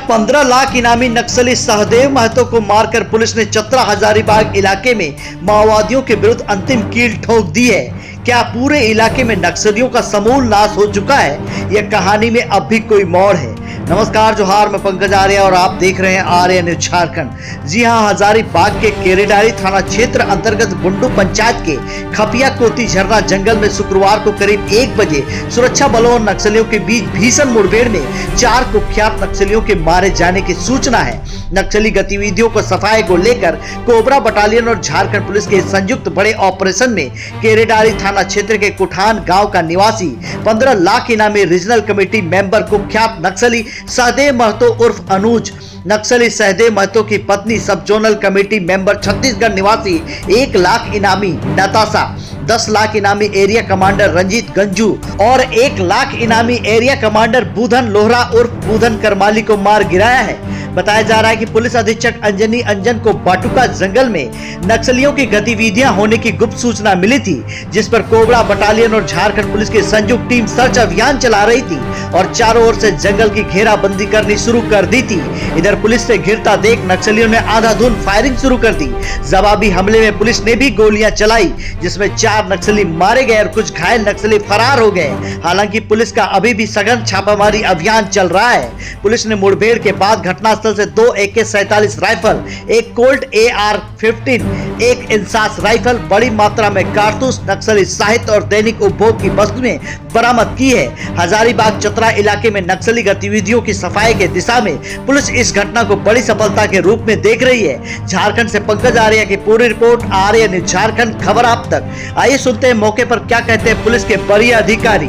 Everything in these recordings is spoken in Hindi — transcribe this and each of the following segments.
15 लाख इनामी नक्सली सहदेव महतो को मारकर पुलिस ने चतरा हजारीबाग इलाके में माओवादियों के विरुद्ध अंतिम कील ठोक दी है। क्या पूरे इलाके में नक्सलियों का समूल नाश हो चुका है? यह कहानी में अब भी कोई मोड़ है। नमस्कार, जोहार, मैं पंकज आर्य और आप देख रहे हैं आर्य न्यूज झारखंड। जी हां, हजारीबाग के केरेडारी थाना क्षेत्र अंतर्गत बुंडू पंचायत के खपिया कोती झरना जंगल में शुक्रवार को करीब 1 बजे सुरक्षा बलों और नक्सलियों के बीच भीषण मुठभेड़ में 4 कुख्यात नक्सलियों के मारे जाने की सूचना है। नक्सली गतिविधियों को सफाई को लेकर कोबरा बटालियन और झारखंड पुलिस के संयुक्त बड़े ऑपरेशन में केरेडारी थाना क्षेत्र के कुठान गांव का निवासी 15 लाख इनामी रीजनल कमेटी मेंबर कुख्यात नक्सली सहदेव महतो उर्फ अनुज, नक्सली सहदेव महतो की पत्नी सब जोनल कमेटी मेंबर छत्तीसगढ़ निवासी 1 लाख इनामी नताशा, 10 लाख इनामी एरिया कमांडर रंजीत गंजू और 1 लाख इनामी एरिया कमांडर बुधन लोहरा उर्फ बुधन करमाली को मार गिराया है। बताया जा रहा है कि पुलिस अधीक्षक अंजनी अंजन को बाटुका जंगल में नक्सलियों की गतिविधियां होने की गुप्त सूचना मिली थी, जिस पर कोबरा बटालियन और झारखंड पुलिस की संयुक्त टीम सर्च अभियान चला रही थी और चारों ओर से जंगल की घेराबंदी करनी शुरू कर दी थी। इधर पुलिस से घिरता देख नक्सलियों ने आंधाधुंध फायरिंग शुरू कर दी। जवाबी हमले में पुलिस ने भी गोलियां चलाई, जिसमें 4 नक्सली मारे गए और कुछ घायल नक्सली फरार हो गए। हालांकि पुलिस का अभी भी सघन छापामारी अभियान चल रहा है। पुलिस ने मुठभेड़ के बाद घटनास्थल से 2 AK-47 rifle, 1 Colt AR-15, 1 INSAS rifle, बड़ी मात्रा में कारतूस, नक्सली साहित्य और दैनिक उपभोग की वस्तुएं बरामद की है। हजारीबाग चतरा इलाके में नक्सली गतिविधियों की सफाई के दिशा में पुलिस इस घटना को बड़ी सफलता के रूप में देख रही है। झारखंड से पंकज आर्य की पूरी रिपोर्ट, आर्य न्यूज झारखंड, खबर आप तक। आइए सुनते हैं मौके पर क्या कहते हैं पुलिस के वरीय अधिकारी।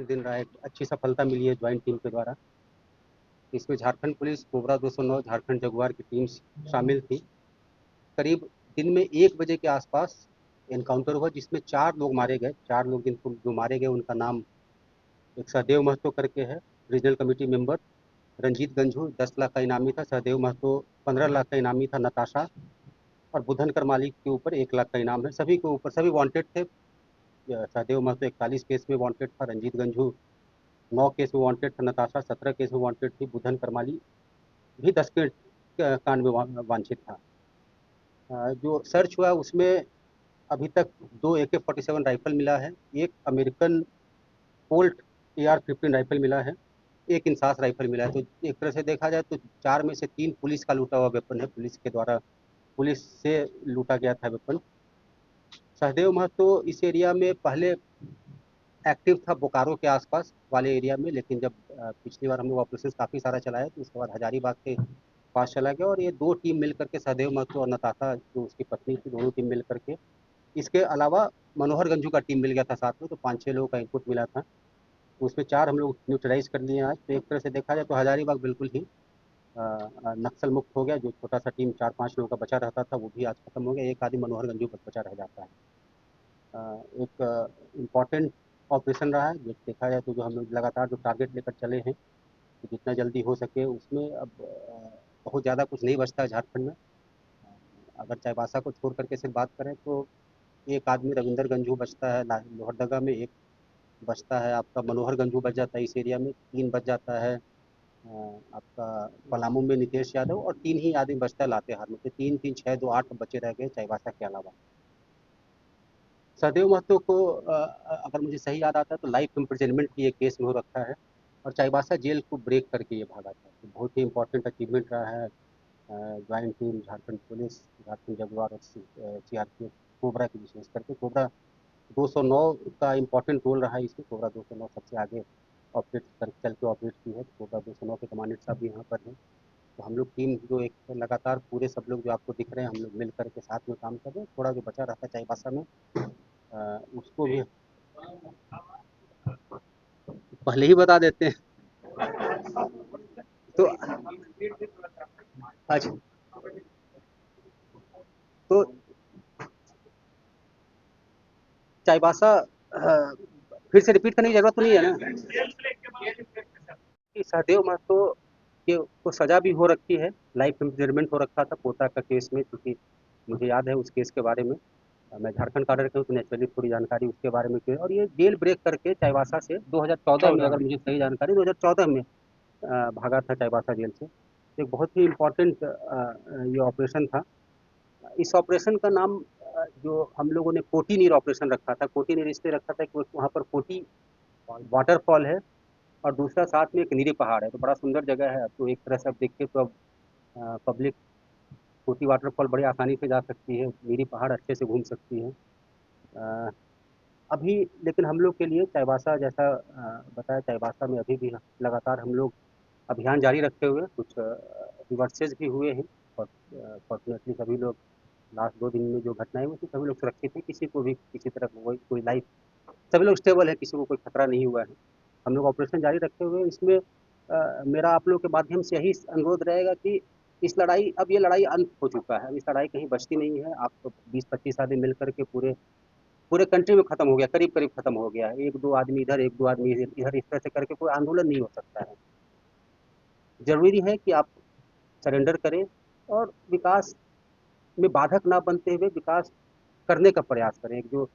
दिन रहा, एक अच्छी सफलता मिली है ज्वाइंट टीम के द्वारा। इसमें Jharkhand police, cobra 209, Jharkhand Jaguar की टीम शामिल थी। करीब दिन में 1 बजे के आसपास एनकाउंटर हुआ, जिसमें 4 लोग मारे गए। 4 लोग जिनको जो मारे गए उनका नाम एक सहदेव महतो करके है, regional committee member. Ranjit Ganju 10 lakh का इनामी था, सहदेव महतो 15 लाख का इनामी था, नताशा और बुधन करमाली के ऊपर 1 लाख का इनाम है। सभी के ऊपर सभी वांटेड थे। सहदेव महतो 41 केस में वांटेड था, रंजीत गंजू 9 केस में वांटेड था, नताशा 17 केस में वांटेड थी, बुधन करमाली भी 10 के कांड में वांछित था। जो सर्च हुआ उसमें अभी तक 2 AK-47 राइफल मिला है, 1 अमेरिकन कोल्ट AR-15 राइफल मिला है, 1 इंसास राइफल मिला है। तो एक तरह से देखा जाए तो 4 में से 3 पुलिस का लूटा हुआ वेपन है। पुलिस के द्वारा पुलिस से लूटा गया था वेपन। सहदेव महतो इस एरिया में पहले एक्टिव था बोकारो के आसपास वाले एरिया में, लेकिन जब पिछली बार हम लोग ऑपरेशन काफ़ी सारा चलाया तो उसके बाद हजारीबाग के पास चला गया और ये 2 टीम मिल करके, सहदेव महतो और नताशा जो उसकी पत्नी थी, दोनों टीम मिल करके, इसके अलावा मनोहर गंजू का टीम मिल गया था साथ में, तो 5-6 लोगों का इनपुट मिला था। तो उसमें 4 हम लोग न्यूट्रलाइज कर लिए आज। तो एक तरह से देखा जाए तो हजारीबाग बिल्कुल ही नक्सल मुक्त हो गया। जो छोटा सा टीम 4-5 लोगों का बचा रहता था वो भी आज खत्म हो गया। एक आदमी मनोहर गंजू बस बचा रह जाता है। एक इम्पॉर्टेंट ऑपरेशन रहा है। जो देखा जाए तो जो हम लोग लगातार जो टारगेट लेकर चले हैं, तो जितना जल्दी हो सके उसमें अब बहुत ज़्यादा कुछ नहीं बचता है झारखंड में। अगर चाईबासा को छोड़ करके सिर्फ बात करें तो एक आदमी रविंदर गंजू बचता है लोहरदगा में, एक बचता है आपका मनोहर गंजू बच जाता है इस एरिया में, 3 बच जाता है आपका पलामू में नितेश यादव, और 3 ही आदमी बचता है लातेहार में। तो 3-3, 6, 2, 8 बचे रह गए चाईबासा के अलावा। सहदेव महतो को अगर मुझे सही याद आता है तो लाइफ इम्प्रिजनमेंट भी एक केस में हो रखा है और चाईबासा जेल को ब्रेक करके ये भागा था। तो बहुत ही इंपॉर्टेंट अचीवमेंट रहा है joint team Jharkhand police, Jharkhand Jaguar और CRPF कोबरा की, विशेष करके कोबरा 209 का इम्पोर्टेंट रोल रहा है इसमें। कोबरा 209 सबसे आगे ऑपरेट कर चल के ऑपरेट की है। कोबरा 209 के कमांडेंट साहब भी यहाँ पर हैं। तो हम लोग टीम जो एक लगातार पूरे सब लोग जो आपको दिख रहे हैं, हम लोग मिल करके साथ में काम कर रहे हैं। थोड़ा जो बचा रहता है चाईबासा में उसको भी पहले ही बता देते हैं। तो अच्छा, तो चाईबासा फिर से रिपीट करने की जरूरत तो नहीं है ना कि सहदेव महतो के को सजा भी हो रखी है, लाइफ इम्प्रिजनमेंट हो रखा था पोता का केस में, क्योंकि मुझे याद है उस केस के बारे में। मैं झारखंड का ऑर्डर हूँ तो नेचुरली थोड़ी जानकारी उसके बारे में की। और ये जेल ब्रेक करके चाईबासा से 2014 में, अगर मुझे सही जानकारी 2014 में भागा था चाईबासा जेल से। एक बहुत ही इम्पोर्टेंट ये ऑपरेशन था। इस ऑपरेशन का नाम जो हम लोगों ने कोटी नीर ऑपरेशन रखा था। कोटी नीर इसलिए रखा था कि वहाँ पर कोटी वाटरफॉल है और दूसरा साथ में एक नीरी पहाड़ है, तो बड़ा सुंदर जगह है। तो एक तरह से अब देखिए तो अब पब्लिक कोटी वाटरफॉल बड़ी आसानी से जा सकती है, नीरी पहाड़ अच्छे से घूम सकती है। अ, अभी लेकिन हम लोग के लिए चाईबासा जैसा बताया, चाईबासा में अभी भी लगातार हम लोग अभियान जारी रखे हुए हैं। कुछ रिवर्सेज भी हुए हैं और फॉर्चुनेटली सभी लोग लास्ट 2 दिन में जो घटनाएँ हुई थी सभी लोग सुरक्षित हैं, किसी को भी किसी तरह कोई लाइफ, सभी लोग स्टेबल है, किसी को कोई खतरा नहीं हुआ है। हम लोग ऑपरेशन जारी रखे हुए हैं। इसमें मेरा आप लोग के माध्यम से यही अनुरोध रहेगा कि इस लड़ाई, अब ये लड़ाई अंत हो चुका है, अब इस लड़ाई कहीं बचती नहीं है। आप तो 20-25 आदमी मिल करके पूरे पूरे कंट्री में खत्म हो गया, करीब करीब खत्म हो गया है। 1-2 आदमी इधर, 1-2 आदमी इधर, इस तरह से करके कोई आंदोलन नहीं हो सकता है। जरूरी है कि आप सरेंडर करें और विकास में बाधक ना बनते हुए विकास करने का प्रयास करें। एक जो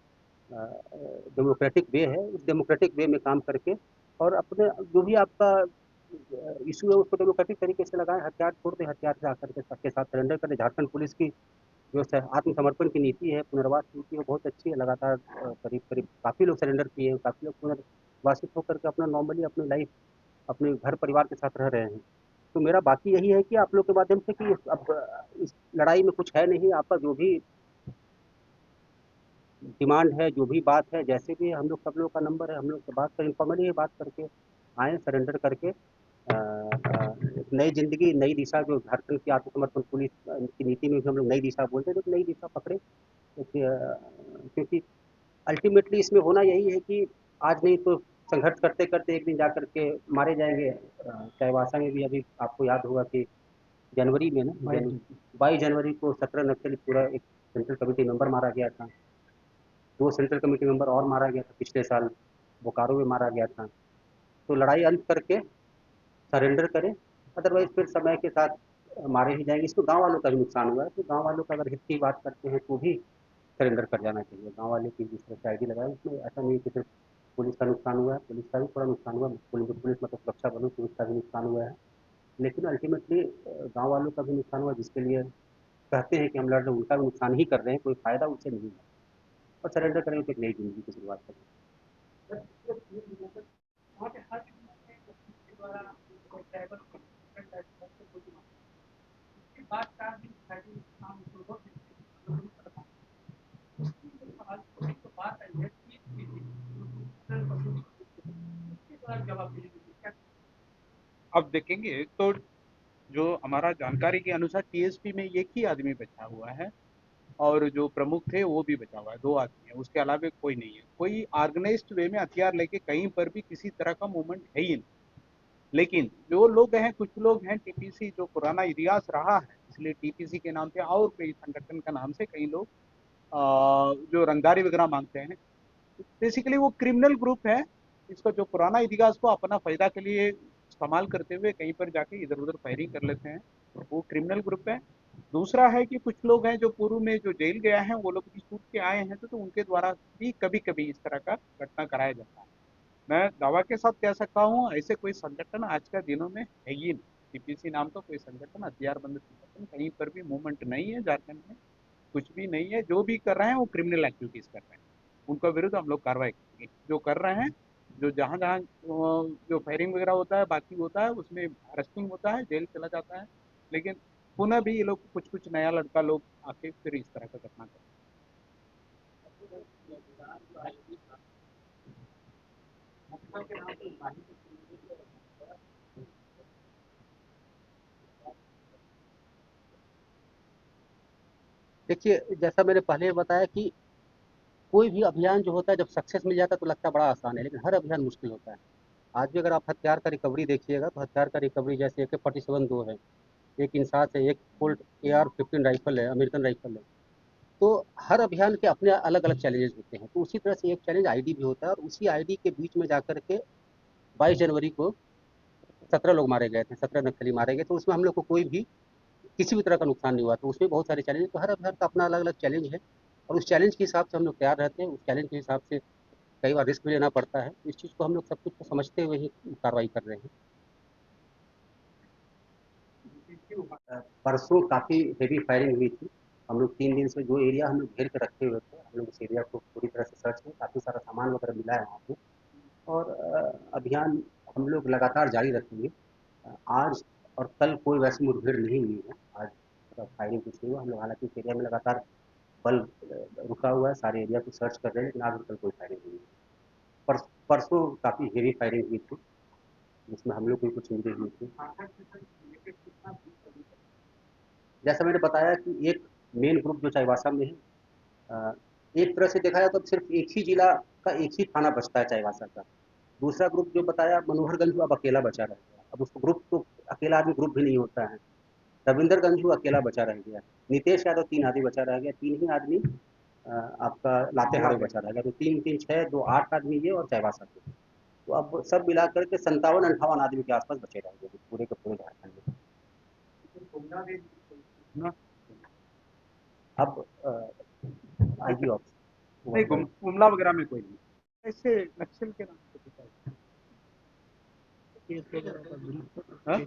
डेमोक्रेटिक वे है, उस डेमोक्रेटिक वे में काम करके और अपने जो भी आपका इशू है उसको डेमोक्रेटिक तरीके से लगाएं। हथियार छोड़ दें, हथियार से आकर के सबके साथ सरेंडर करें। झारखंड पुलिस की जो आत्मसमर्पण की नीति है, पुनर्वास नीति है, वो बहुत अच्छी है। लगातार करीब करीब काफ़ी लोग सरेंडर किए हैं, काफ़ी लोग पुनर्वासित होकर के अपना नॉर्मली अपनी लाइफ अपने घर परिवार के साथ रह रहे हैं। तो मेरा बाकी यही है कि आप लोग के माध्यम से कि अब इस लड़ाई में कुछ है नहीं, आपका जो भी डिमांड है, जो भी बात है, जैसे भी हम लोग सब लोग का नंबर है, हम लोग से बात करें, इनफॉर्मली बात करके आए, सरेंडर करके एक नई जिंदगी, नई दिशा, जो झारखंड की आत्मसमर्पण पुलिस की नीति में भी हम लोग नई दिशा बोलते हैं, तो नई दिशा पकड़े। क्योंकि अल्टीमेटली इसमें होना यही है कि आज नहीं तो संघर्ष करते करते एक दिन जा करके मारे जाएंगे। चाईबासा में भी अभी आपको याद होगा कि जनवरी में ना, 22 जनवरी को 17 नक्सली पूरा एक सेंट्रल कमेटी मेंबर मारा गया था। 2 सेंट्रल कमेटी मेंबर और मारा गया था पिछले साल, बोकारो में मारा गया था। तो लड़ाई अंत करके सरेंडर करें, अदरवाइज फिर समय के साथ मारे ही जाएंगे। इसमें गांव वालों का भी नुकसान हुआ है, तो गांव वालों का अगर हित की बात करते हैं तो भी सरेंडर कर जाना चाहिए। गांव वाले की जिस तरह से आईडी लगाए, उसमें ऐसा नहीं कि सिर्फ पुलिस का नुकसान हुआ है, पुलिस का भी थोड़ा नुकसान हुआ है, पुलिस मतलब सुरक्षा बलों की, उसका भी नुकसान हुआ है। लेकिन अल्टीमेटली गांव वालों का भी नुकसान हुआ, जिसके लिए कहते हैं कि हम लड़ रहे हैं, उनका भी नुकसान ही कर रहे हैं, कोई फायदा उससे नहीं है। और सरेंडर करें तो एक नई जिंदगी की शुरुआत करें। अब देखेंगे तो जो हमारा जानकारी के अनुसार टीएसपी में एक ही आदमी बचा हुआ है और जो प्रमुख थे वो भी बचा हुआ है, 2 आदमी है, उसके अलावा कोई नहीं है। कोई ऑर्गेनाइज्ड वे में हथियार लेके कहीं पर भी किसी तरह का मूवमेंट है ही नहीं। लेकिन जो लोग हैं, कुछ लोग हैं, टीपीसी जो पुराना इतिहास रहा है, इसलिए टीपीसी के नाम से और कई संगठन का नाम से कई लोग जो रंगदारी वगैरह मांगते हैं, बेसिकली वो क्रिमिनल ग्रुप है। इसका जो पुराना इतिहास को अपना फायदा के लिए इस्तेमाल करते हुए कहीं पर जाके इधर उधर फायरिंग कर लेते हैं, वो क्रिमिनल ग्रुप है। दूसरा है कि कुछ लोग हैं जो पूर्व में जो जेल गया है, वो लोग भी छूट के आए हैं, तो उनके द्वारा भी कभी कभी इस तरह का घटना कराया जाता है। मैं दावा के साथ कह सकता हूँ ऐसे कोई संगठन आज के दिनों में है ही नहीं। टीपीसी नाम का कोई संगठन, हथियारबंद संगठन कहीं पर भी मूवमेंट नहीं है झारखंड में, कुछ भी नहीं है। जो भी कर रहे हैं वो क्रिमिनल एक्टिविटीज कर रहे हैं, उनका विरुद्ध हम लोग कार्रवाई करेंगे। जो कर रहे हैं, जो जहाँ जहाँ जो फायरिंग वगैरह होता है, बाकी होता है, उसमें अरेस्टिंग होता है, जेल चला जाता है। लेकिन पुनः भी ये लोग कुछ कुछ नया लड़का लोग आके फिर इस तरह का घटना करते देखिए, जैसा मैंने पहले बताया कि कोई भी अभियान जो होता है जब सक्सेस मिल जाता है तो लगता है बड़ा आसान है, लेकिन हर अभियान मुश्किल होता है। आज भी अगर आप हथियार का रिकवरी देखिएगा तो हथियार का रिकवरी जैसे AK-47 2 है, एक इंसास है, एक कोल्ट AR-15 राइफल है, अमेरिकन राइफल है। तो हर अभियान के अपने अलग अलग चैलेंजेस होते हैं। तो उसी तरह से एक चैलेंज आईडी भी होता है, और उसी आईडी के बीच में जाकर के 22 जनवरी को 17 लोग मारे गए थे, 17 नक्सली मारे गए। तो उसमें हम लोग को कोई भी किसी भी तरह का नुकसान नहीं हुआ। तो उसमें बहुत सारे चैलेंज, तो हर अभियान का अपना अलग अलग चैलेंज है, और उस चैलेंज के हिसाब से हम लोग तैयार रहते हैं। उस चैलेंज के हिसाब से कई बार रिस्क भी लेना पड़ता है। इस चीज़ को हम लोग सब कुछ को समझते हुए ही कार्रवाई कर रहे हैं। परसों काफ़ी हेवी फायरिंग हुई थी। हम लोग 3 दिन से जो एरिया हम लोग घेर के रखे हुए थे, हम लोग उस एरिया को पूरी तरह से सर्च किए, काफ़ी सारा सामान वगैरह मिला है वहाँ पे और अभियान हम लोग लगातार जारी रखेंगे। आज और कल कोई वैसी मुठभेड़ नहीं हुई है। आज फायरिंग कुछ नहीं हुआ। हम लोग हालाँकि इस एरिया में लगातार बल रुका हुआ है, सारे एरिया को सर्च कर रहे हैं, लेकिन आज और कल कोई फायरिंग नहीं हुई है। परसों काफ़ी हेवी फायरिंग हुई थी, जिसमें हम लोग को कुछ इंजरी हुई थी। जैसा मैंने बताया कि एक मेन ग्रुप जो चाईबासा में है, एक तरह से देखा जाए तो सिर्फ एक ही जिला का एक ही थाना बचता है चाईबासा का। दूसरा ग्रुप जो बताया मनोहरगंज अब अकेला बचा रह गया। अब उसको ग्रुप तो अकेला आदमी ग्रुप भी नहीं होता है। रविंदरगंज वो अकेला बचा रह गया। नितेश यादव 3 आदमी बचा रह गया। 3 ही आदमी आपका लातेहार बचा रह गया। तो 3 3 6 2 8 आदमी ये और चाईबासा के। तो अब सब मिलाकर के 57-58 आदमी के आसपास बचे रह गए पूरे के पूरे झारखंड में। ना अब आईजी ऑफिस नहीं, गुमला वगैरह में कोई नहीं। ऐसे नक्सल के नाम से कुछ है। हाँ?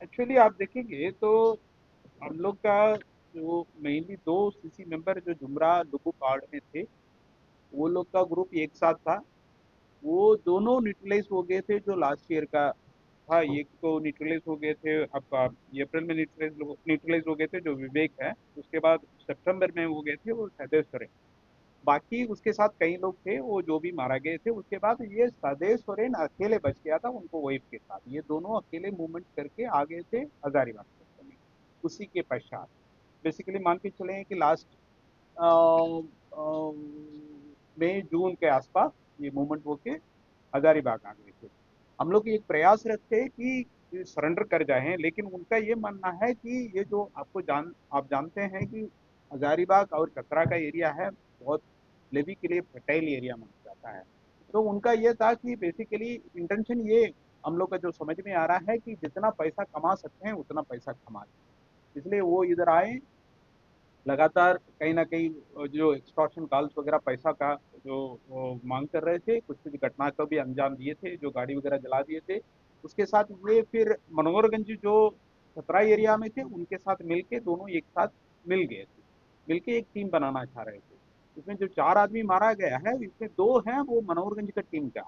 एक्चुअली आप देखेंगे तो हम लोग का जो मेनली 2 सीसी मेंबर जो जुमरा लुबू कार्ड में थे, वो लोग का ग्रुप एक साथ था। वो दोनों न्यूट्रलाइज हो गए थे जो लास्ट ईयर का था। एक तो न्यूट्रलाइज हो गए थे आपका अप्रैल में न्यूट्रलाइज हो गए थे जो विवेक है। उसके बाद सितंबर में हो गए थे वो सहदेव सोरेन। बाकी उसके साथ कई लोग थे वो जो भी मारा गए थे। उसके बाद ये सहदेव सोरेन अकेले बच गया था उनको वाइफ के साथ। ये दोनों अकेले मूवमेंट करके आ गए थे हजारीबाग सेक्टर में। उसी के पश्चात बेसिकली मान के चले कि लास्ट मई जून के आसपास ये मूवमेंट होके हजारीबाग आ गए थे। हम लोग एक प्रयास रखते हैं कि सरेंडर कर जाएं, लेकिन उनका ये मानना है कि ये जो आप जानते हैं कि हजारीबाग और चतरा का एरिया है बहुत लेवी के लिए फर्टाइल एरिया माना जाता है। तो उनका ये था कि बेसिकली इंटेंशन ये हम लोग का जो समझ में आ रहा है कि जितना पैसा कमा सकते हैं उतना पैसा कमा लें, इसलिए वो इधर आए। लगातार कहीं ना कहीं जो एक्सटॉर्शन कॉल्स वगैरह पैसा का जो वो मांग कर रहे थे, कुछ कुछ घटना को भी अंजाम दिए थे, जो गाड़ी वगैरह जला दिए थे। उसके साथ ये फिर मनोहरगंज जो खतरा एरिया में थे उनके साथ मिलके दोनों एक साथ मिल गए थे, मिलके एक टीम बनाना चाह रहे थे। इसमें जो 4 आदमी मारा गया है इसमें 2 हैं वो मनोहरगंज का टीम का।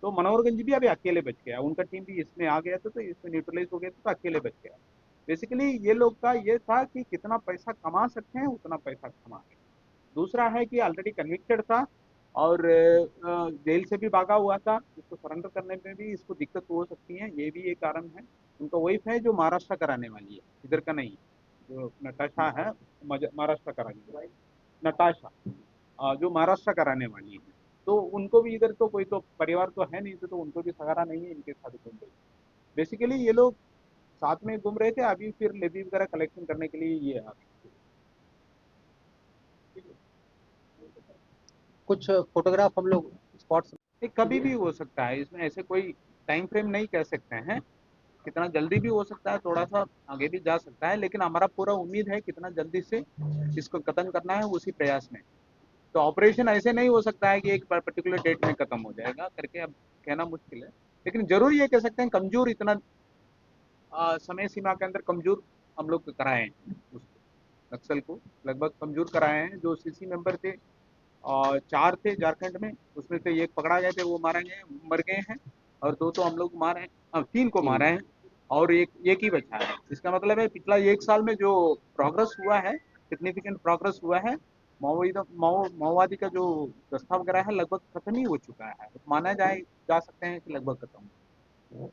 तो मनोहरगंज भी अभी अकेले बच गया, उनका टीम भी इसमें आ गया था तो इसमें न्यूट्रलाइज हो गया था तो अकेले बच गया। बेसिकली ये लोग का ये था कि कितना पैसा कमा सकते हैं उतना पैसा कमा लें। दूसरा है कि ऑलरेडी कन्विक्टेड था और जेल से भी भागा हुआ था। इसको सरेंडर करने में भी इसको दिक्कत हो सकती है, ये भी एक कारण है। उनका वाइफ है जो महाराष्ट्र का रहने वाली है, इधर का नहीं। जो नटाशा है महाराष्ट्र का रहने वाली नटाशा, जो महाराष्ट्र का रहने वाली है। तो उनको भी इधर तो कोई तो परिवार तो है नहीं, तो उनको भी सहारा नहीं है, इनके साथ घूम रही। बेसिकली ये लोग साथ में घूम रहे थे, अभी फिर लेवी वगैरह कलेक्शन करने के लिए ये आ गए। कुछ फोटोग्राफ हम लोग स्पॉट से ये कभी भी हो सकता है, इसमें ऐसे कोई टाइम फ्रेम नहीं कह सकते हैं। कितना जल्दी भी हो सकता है, थोड़ा सा आगे भी जा सकता है, लेकिन हमारा पूरा उम्मीद है कितना जल्दी से इसको खत्म करना है उसी प्रयास में। तो ऑपरेशन ऐसे नहीं हो सकता है कि एक पर्टिकुलर डेट में खत्म हो जाएगा करके अब कहना मुश्किल है। लेकिन जरूर ये कह सकते हैं कमजोर इतना समय सीमा के अंदर कमजोर हम लोग कराए हैं उसको, नक्सल को लगभग कमजोर कराए हैं। जो सीसी मेंबर थे और 4 थे झारखंड में, उसमें से एक पकड़ा गए थे वो मारे गए मर गए हैं, और 2 तो हम लोग मारे हैं, 3 को मारे हैं और एक एक ही बचा है। इसका मतलब है पिछला 1 साल में जो प्रोग्रेस हुआ है, सिग्निफिकेंट प्रोग्रेस हुआ है। माओवादी का जो दस्ता वगैरह है लगभग खत्म ही हो चुका है, माना जा सकते हैं कि लगभग खत्म।